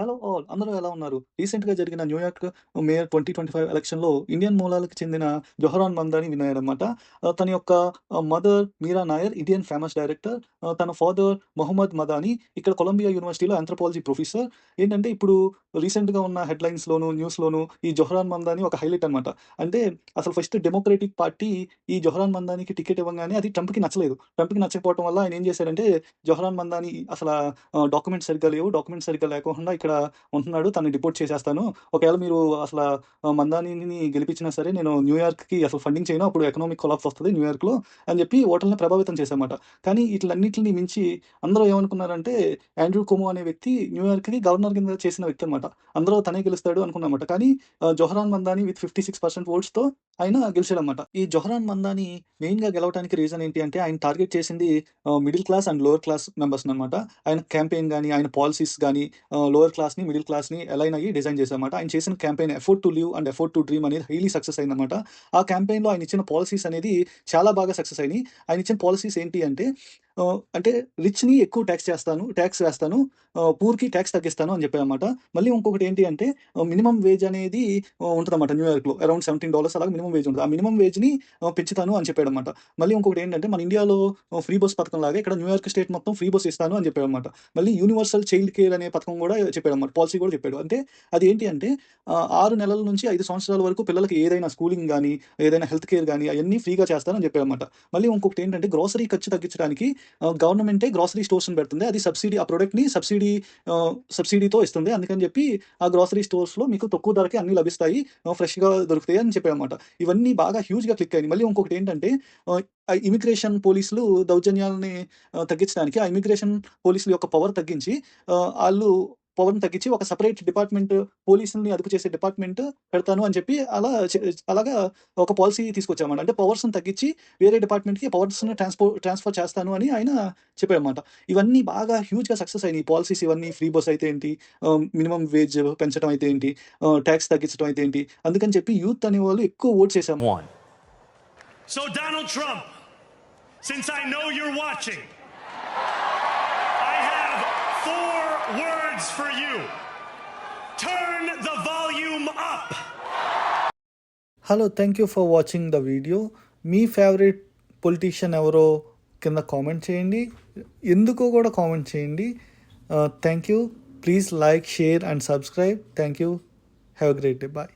Hello all! అందరూ ఎలా ఉన్నారు? రీసెంట్‌గా జరిగిన న్యూయార్క్ మేయర్ 2025 ఎలక్షన్‌లో ఇండియన్ మూలాలకు చెందిన జొహరాన్ మమ్దాని విన్ అయ్యారన్నమాట. తన యొక్క మదర్ మీరా నాయర్ ఇండియన్ ఫేమస్ డైరెక్టర్. తన ఫాదర్ మొహమ్మద్ మదాని ఇక్కడ కొలంబియా యూనివర్సిటీలో ఆంథ్రోపాలజీ ప్రొఫెసర్. ఏంటంటే ఇప్పుడు రీసెంట్‌గా ఉన్న హెడ్‌లైన్స్‌లోను, న్యూస్‌లోను ఈ జొహరాన్ మమ్దాని ఒక హైలైట్ అన్నమాట. అంటే అసలు ఫస్ట్ డెమోక్రటిక్ పార్టీ ఈ జొహరాన్ మమ్దానికి టికెట్ ఇవ్వంగానే అది ట్రంప్‌కి నచ్చలేదు. ట్రంప్‌కి నచ్చకపోవడం వల్ల ఆయన ఏం చేశారంటే జొహరాన్ మమ్దాని డాక్యుమెంట్స్ సరిగ్గా లేవు. డాక్యుమెంట్స్ సరిగ్గా లేకోకుండా ఇక్కడ ఉంటున్నాడు. తనని డిపోర్ట్ చేసేస్తాను. ఒకవేళ మీరు అసల మందానిని గెలిపించినా సరే నేను న్యూయార్క్‌కి అసలు ఫండింగ్ చేయను. అప్పుడు ఎకనామిక్ కొలాప్స్ వస్తది న్యూయార్క్‌లో అని చెప్పి ఓటర్లని ప్రభావితం చేశామాట. కానీ ఈటిలన్నిటిని మించి అందరూ ఏమనుకున్నారంటే ఆండ్రూ కుమో అనే వ్యక్తి న్యూయార్క్‌కి గవర్నర్ కింద చేసిన వ్యక్తి అనమాట. అందరూ తనే గెలుస్తాడు అనుకున్నారన్నమాట. కానీ జొహరాన్ మందాని విత్ 56% ఓట్స్‌తో ఆయన గెలిచాడన్నమాట. ఈ జొహరాన్ మందాని మెయిన్‌గా గెలవడానికి రీజన్ ఏంటి అంటే ఆయన టార్గెట్ చేసింది middle class and lower class మెంబర్స్‌ననమాట. ఆయన క్యాంపెయిన్ గాని, ఆయన పాలిసీస్ గాని లోయర్ క్లాస్‌ని, మిడిల్ క్లాస్‌ని అలైన్ అయ్యి డిజైన్ చేశారన్నమాట. ఆయన చేసిన campaign afford to live and afford to dream అనేది హైలీ సక్సెస్ అయిందన్నమాట. ఆ క్యాంపెయిన్‌లో ఆయన ఇచ్చిన పాలిసీస్ అనేది చాలా బాగా సక్సెస్ అయినాయి. ఆయన ఇచ్చిన పాలిసీస్ ఏంటి అంటే అంటే రిచ్‌ని ఎక్కువ టాక్స్ వేస్తాను. పూర్‌కి టాక్స్ తగ్గిస్తాను అని చెప్పారన్నమాట. మళ్ళీ ఇంకొకటి ఏంటి అంటే మినిమమ్ వేజ్ అనేది ఉంటదన్నమాట న్యూయార్క్‌లో. అరౌండ్ $17 అలాగా మినిమమ్ వేజ్ ఉంటది. ఆ మినిమమ్ వేజ్‌ని పెంచుతాను అని చెప్పాడన్నమాట. మళ్ళీ ఇంకొకటి ఏంటంటే మన ఇండియాలో ఫ్రీ బస్ పథకం లాగా ఇక్కడ న్యూయార్క్ స్టేట్ మొత్తం ఫ్రీ బస్ ఇస్తాను అని చెప్పాడన్నమాట. మళ్ళీ యూనివర్సల్ చైల్డ్ కేర్ అనే పథకం కూడా చెప్పాడన్నమాట. పాలిసీ కూడా చెప్పాడు. అంటే అది ఏంటి అంటే 6 నెలల నుంచి 5 సంవత్సరాల వరకు పిల్లలకి ఏదైనా స్కూలింగ్ గాని, ఏదైనా హెల్త్ కేర్ గాని అయన్నీ ఫ్రీగా చేస్తానని చెప్పాడన్నమాట. మళ్ళీ ఇంకొకటి ఏంటంటే గ్రోసరీ ఖర్చు తగ్గించడానికి గవర్నమెంటే గ్రోసరీ స్టోర్స్‌ని పెడుతుంది. అది సబ్సిడీ ఆ ప్రొడక్ట్‌ని సబ్సిడీతో ఇస్తుంది. అందుకని చెప్పి ఆ గ్రోసరీ స్టోర్స్‌లో మీకు తక్కువ ధరకే అన్నీ లభిస్తాయి. ఫ్రెష్‌గా దొరుకుతాయి అని చెప్పాడన్నమాట. ఇవన్నీ బాగా హ్యూజ్‌గా క్లిక్ అయ్యాయి. మళ్ళీ ఇంకొకటి ఏంటంటే ఇమిగ్రేషన్ పోలీసులు దౌర్జన్యాలని తగ్గించడానికి ఆ ఇమిగ్రేషన్ పోలీసుల యొక్క పవర్ తగ్గించి ఆళ్ళు పవర్‌ని తగ్గించి ఒక సెపరేట్ డిపార్ట్‌మెంట్ పోలీసుల్ని అదుపు చేసే డిపార్ట్‌మెంట్ పెడతాను అని చెప్పి అలాగా ఒక పాలిసీ తీసుకొచ్చారన్నమాట. అంటే పవర్స్‌ని తగ్గించి వేరే డిపార్ట్‌మెంట్‌కి పవర్స్‌ని ట్రాన్స్‌ఫర్ చేస్తాను అని ఆయన చెప్పారన్నమాట. ఇవన్నీ బాగా హ్యూజ్‌గా సక్సెస్ అయినాయి. పాలిసీస్ ఇవన్నీ ఫ్రీ బస్ అయితే ఏంటి, మినిమమ్ వేజ్ పెంచడం అయితే ఏంటి, టాక్స్ తగ్గించడం అయితే ఏంటి. అందుకని చెప్పి యూత్ అనేవాళ్ళు ఎక్కువ ఓట్ చేశారు. One. So Donald Trump, since I know you're watching, I have 4 words for you. Turn the volume up. Hello! Thank you for watching the video. Me favourite politician ఎవరో కింద కామెంట్ చేయండి. ఎందుకో కూడా comment చేయండి. Thank you. Please like, share and subscribe. Thank you. Have a great day. By.